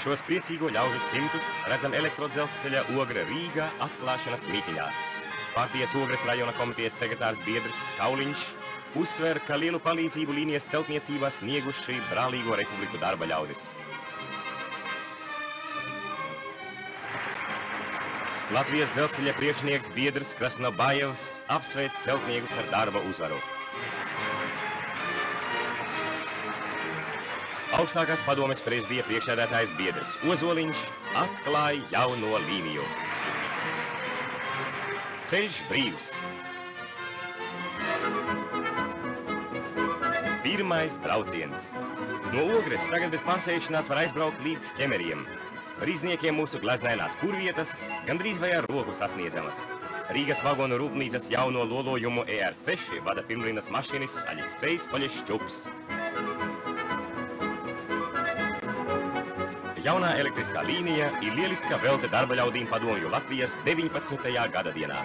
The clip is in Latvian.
Šos priecīgo ļaužu simtus redzam elektrodzelzceļa Ogra Rīga atklāšanas mītiņā. Partijas Ogres rajona komitejas sekretārs Biedrs Skauliņš uzsver, ka lielu palīdzību līnijas celtniecībā snieguši brālīgo republiku darba ļaudis. Latvijas dzelzceļa priekšnieks Biedrs Krasnobājevs apsveic celtniekus ar darba uzvaru. Augstākās padomes prezidija priekšsēdētājs Biedrs Ozoliņš atklāja jauno līniju. Ceļš brīvs. Pirmais brauciens. No Ogres tagad bez pārsēšanās var aizbraukt līdz Ķemeriem. Rīzniekiem mūsu gleznainās kurvietas gandrīz vai ar roku sasniedzamas. Rīgas vagonu rūpnīcas jauno lolojumu ER6 vada pirmlinas mašinis Aļiksejs Paļešķuks. Jaunā elektriskā līnija ir lieliska velta darba ļaudīm padomju Latvijas 19. gada dienā.